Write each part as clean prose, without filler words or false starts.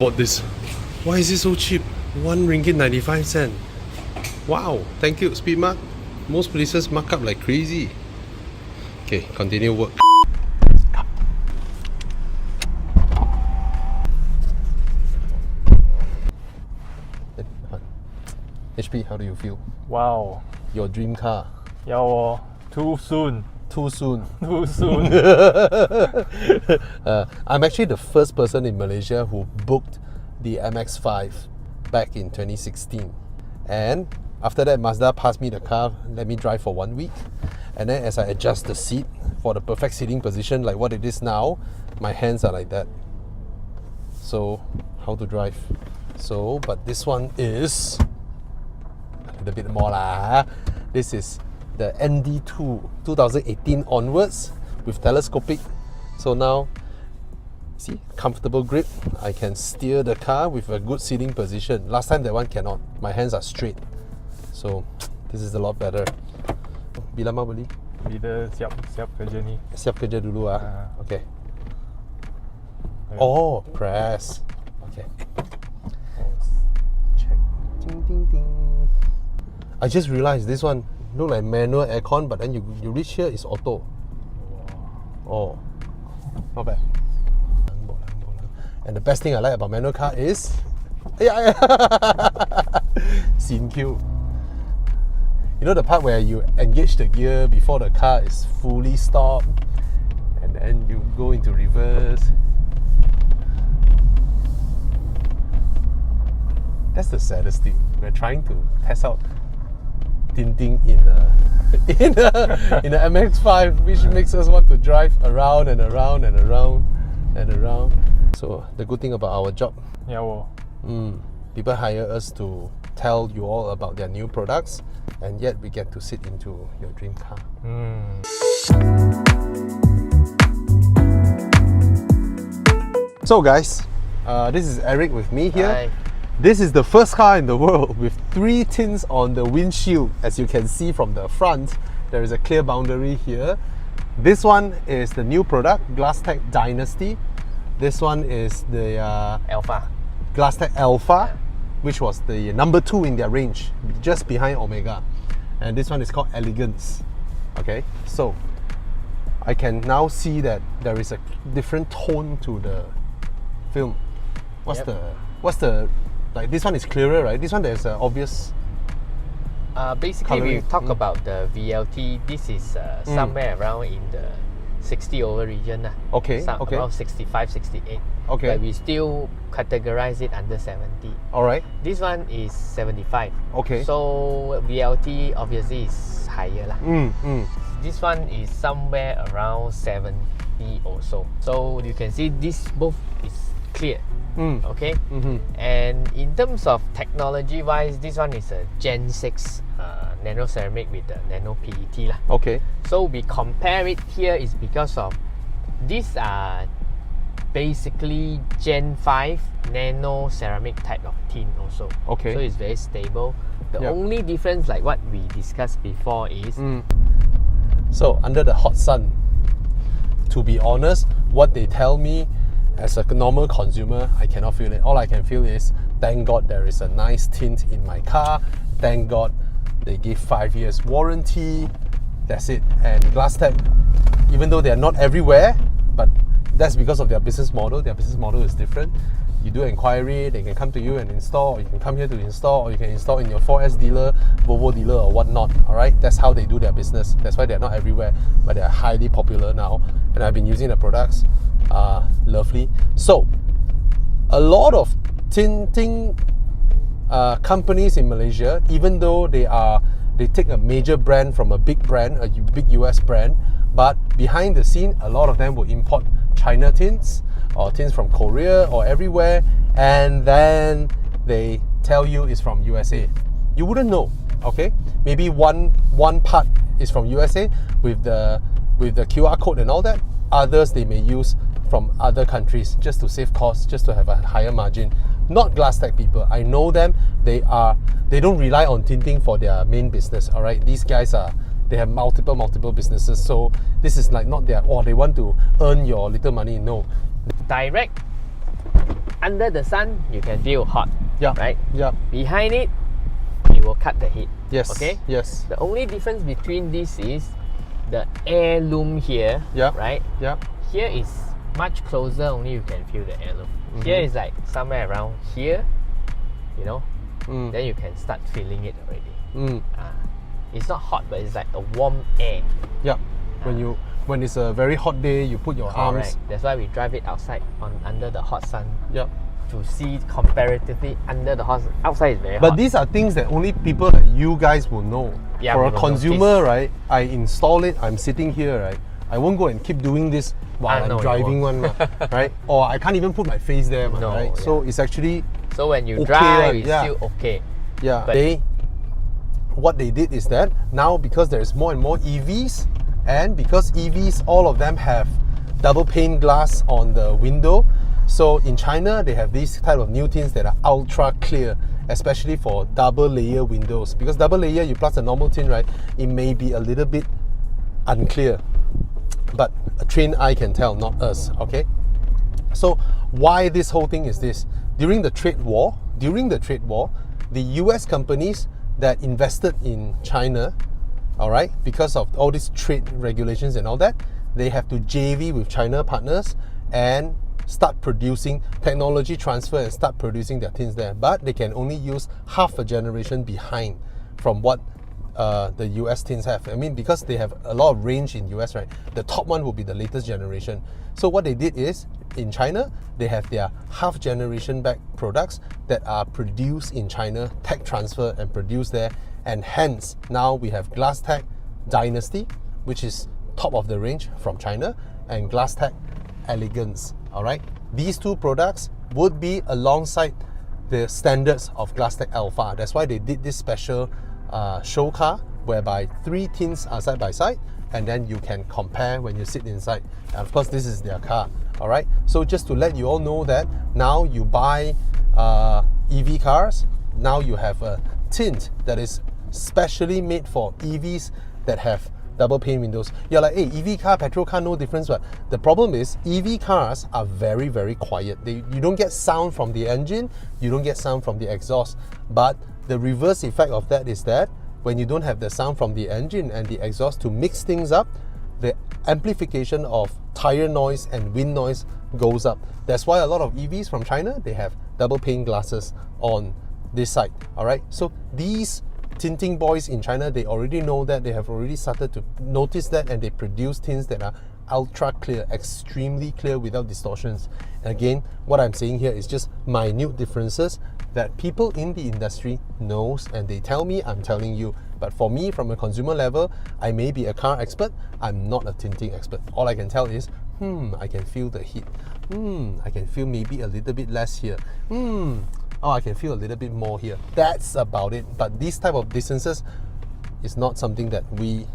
Bought this. Why is it so cheap? 1 ringgit 95 cent. Wow, thank you, Speedmark. Most places mark up like crazy. Okay, continue work. HP, how do you feel? Wow. Your dream car. Yeah, too soon. Too soon. Too soon. I'm actually the first person in Malaysia who booked the MX-5 back in 2016. And after that, Mazda passed me the car, let me drive for 1 week. And then as I adjust the seat for the perfect seating position, like what it is now, my hands are like that. So, how to drive? So, but this one is a little bit more lah. This is the ND2 2018 onwards with telescopic. So now, see, comfortable grip. I can steer the car with a good seating position. Last time that one cannot. My hands are straight. So this is a lot better. Bila mau beli? Bila siap kerja ni. Siap kerja dulu ah. Okay. Oh, press. Okay. Check. Ding ding ding. I just realized this one look like manual aircon, but then you reach here, it's auto. Oh, not bad. And the best thing I like about manual car is scene cue. You know the part where you engage the gear before the car is fully stopped, and then you go into reverse. That's the saddest thing. We're trying to test out tinting in a MX-5, which makes us want to drive around and around and around and around. So the good thing about our job, people hire us to tell you all about their new products, and yet we get to sit into your dream car. So guys, this is Eric with me here. Hi. This is the first car in the world with 3 tints on the windshield. As you can see from the front, there is a clear boundary here. This one is the new product, Glastec Dynasty. This one is the Alpha. Glastec Alpha, which was the number 2 in their range, just behind Omega. And this one is called Elegance. Okay, so I can now see that there is a different tone to the film. What's the like, this one is clearer, right? This one there's an obvious Basically, coloring. we talk about the VLT. This is somewhere around in the 60 over region. Okay, okay. Around 65, 68. Okay. But we still categorize it under 70. Alright. This one is 75. Okay. So VLT obviously is higher. This one is somewhere around 70 or so. So you can see this both is clear. Okay, and in terms of technology wise, this one is a Gen 6 nano ceramic with the nano PET lah. Okay. So we compare it here is because of these are basically Gen 5 nano ceramic type of tint also. Okay. So it's very stable. The only difference, like what we discussed before, is so under the hot sun, to be honest, what they tell me as a normal consumer, I cannot feel it. All I can feel is, thank God there is a nice tint in my car. Thank God they give 5 years warranty. That's it. And Glastec, even though they are not everywhere, but that's because of their business model. Their business model is different. You do inquiry, they can come to you and install, or you can come here to install, or you can install in your 4S dealer, Volvo dealer, or whatnot. Alright, that's how they do their business. That's why they're not everywhere, but they're highly popular now. And I've been using the products. Lovely. So a lot of tinting companies in Malaysia, even though they take a major brand from a big brand, a big US brand, but behind the scene, a lot of them will import China tints or tints from Korea or everywhere, and then they tell you it's from USA. You wouldn't know. Okay, maybe one part is from USA with the QR code and all that. Others they may use from other countries just to save costs, just to have a higher margin. Not Glastec people. I know them. They don't rely on tinting for their main business. All right, these guys they have multiple businesses. So this is like not their, they want to earn your little money. No, direct under the sun, you can feel hot. Yeah. Right? Yeah. Behind it, it will cut the heat. Yes. Okay? Yes. The only difference between this is the heirloom here. Yeah. Right? Yeah. Here is much closer, only you can feel the heirloom. Here is like somewhere around here, you know. Then you can start feeling it already. It's not hot, but it's like a warm air. Yeah. When it's a very hot day, you put your arms. Correct. That's why we drive it outside under the hot sun. Yeah. To see comparatively under the hot outside is very hot. But these are things that only people like you guys will know. Yeah, for we a will consumer, notice. right? I install it. I'm sitting here, right? I won't go and keep doing this while no, I'm you driving won't. one, right? Or I can't even put my face there, No, right? yeah. So it's actually So when you okay, drive, right? it's Yeah. still okay. yeah. But- What they did is that now because there's more and more EVs, and because EVs, all of them have double pane glass on the window. So in China, they have these type of new tints that are ultra clear, especially for double layer windows. Because double layer, you plus a normal tint, right? It may be a little bit unclear, but a trained eye can tell, not us. Okay. So why this whole thing is this? During the trade war, the US companies that invested in China, all right, because of all these trade regulations and all that, they have to JV with China partners and start producing technology transfer and start producing their tints there. But they can only use half a generation behind from what the US tints have. I mean, because they have a lot of range in US, right? The top one will be the latest generation. So what they did is, in China, they have their half generation back products that are produced in China, tech transfer and produced there. And hence, now we have Glastec Dynasty, which is top of the range from China, and Glastec Elegance. All right, these two products would be alongside the standards of Glastec Alpha. That's why they did this special show car whereby 3 tints are side by side, and then you can compare when you sit inside. And of course, this is their car. All right, so just to let you all know that now you buy EV cars, now you have a tint that is specially made for EVs that have double pane windows. You're like, hey, EV car, petrol car, no difference. But the problem is EV cars are very, very quiet. You don't get sound from the engine, you don't get sound from the exhaust. But the reverse effect of that is that when you don't have the sound from the engine and the exhaust to mix things up, the amplification of tire noise and wind noise goes up. That's why a lot of EVs from China, they have double pane glasses on this side. All right, so these tinting boys in China, they already know that, they have already started to notice that, and they produce tints that are ultra clear, extremely clear without distortions. Again, what I'm saying here is just minute differences that people in the industry knows, and they tell me, I'm telling you. But for me, from a consumer level, I may be a car expert, I'm not a tinting expert. All I can tell is, I can feel the heat. I can feel maybe a little bit less here. Oh, I can feel a little bit more here. That's about it. But these type of distances is not something that we,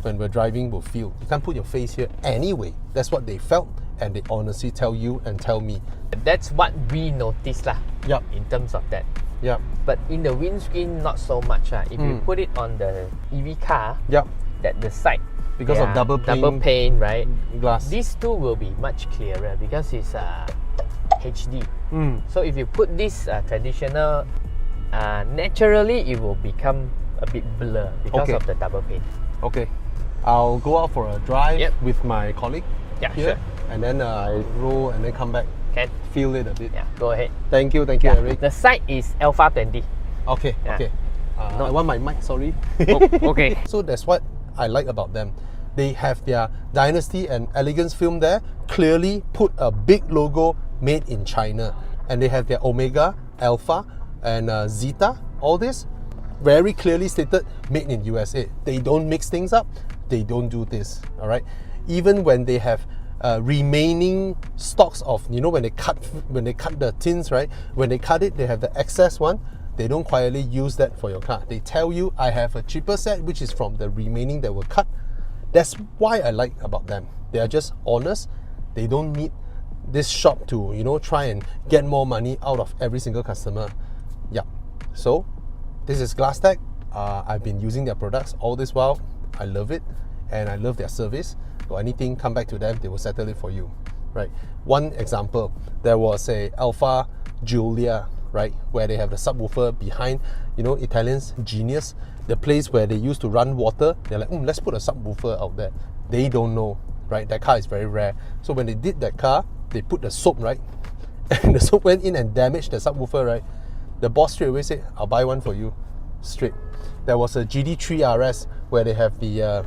when we're driving will feel. You can't put your face here anyway. That's what they felt, and they honestly tell you and tell me. That's what we noticed lah. Yep. In terms of that. Yep. But in the windscreen, not so much. If you put it on the EV car, Yep. that the side, Because they of are double pane, right? glass. These two will be much clearer because it's HD. So if you put this traditional, naturally it will become a bit blur because Okay. of the double pane. Okay. I'll go out for a drive Yep. with my colleague Yeah, here, sure. and then I roll and then come back, Can. feel it a bit. Yeah, go ahead. Thank you, Yeah. Eric. The side is Alpha 20. Okay, Yeah. okay. I want my mic, sorry. Okay. So that's what I like about them. They have their Dynasty and Elegance film there, clearly put a big logo made in China. And they have their Omega, Alpha, and Zeta, all this very clearly stated made in USA. They don't mix things up, they don't do this, all right? Even when they have remaining stocks of, when they cut the tints, right? When they cut it, they have the excess one. They don't quietly use that for your car. They tell you, I have a cheaper set, which is from the remaining that were cut. That's why I like about them. They are just honest. They don't need this shop to, try and get more money out of every single customer. Yeah. So, this is Glastec. I've been using their products all this while. I love it, and I love their service. Or anything, come back to them. They will settle it for you. right? One example, there was a Alfa Giulia, right, where they have the subwoofer behind, you know, Italians, genius, the place where they used to run water. They're like, let's put a subwoofer out there. They don't know, right? That car is very rare. So when they did that car, they put the soap, right? And the soap went in and damaged the subwoofer, right? The boss straight away said, I'll buy one for you, straight. There was a GD3 RS where they have the,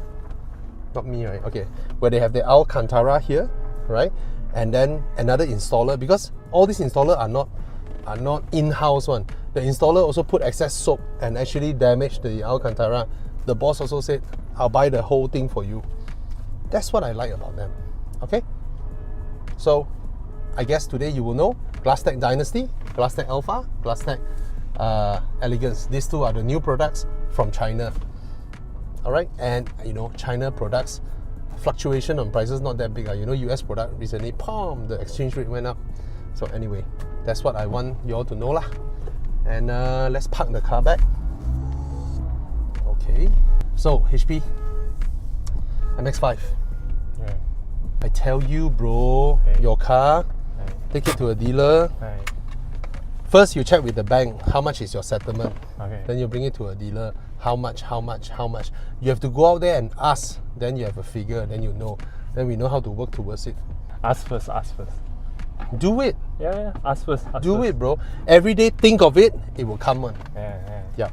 not me, right? Okay, where they have the Alcantara here, right? And then another installer, because all these installers are not in-house one. The installer also put excess soap and actually damaged the Alcantara. The boss also said, I'll buy the whole thing for you. That's what I like about them. Okay? So, I guess today you will know Glastec Dynasty, Glastec Alpha, Glastec Elegance. These two are the new products from China. Alright? And you know, China products, fluctuation on prices not that big. You know, US product recently, the exchange rate went up. So anyway, that's what I want you all to know lah. And let's park the car back. Okay. So HP MX-5. Yeah. I tell you, bro, your car, take it to a dealer. First, you check with the bank how much is your settlement. Okay. Then you bring it to a dealer. How much? You have to go out there and ask. Then you have a figure. Then you know. Then we know how to work towards it. Ask first. Do it. Yeah. Ask first. Do it, bro. Every day, think of it. It will come on. Yeah. Yeah.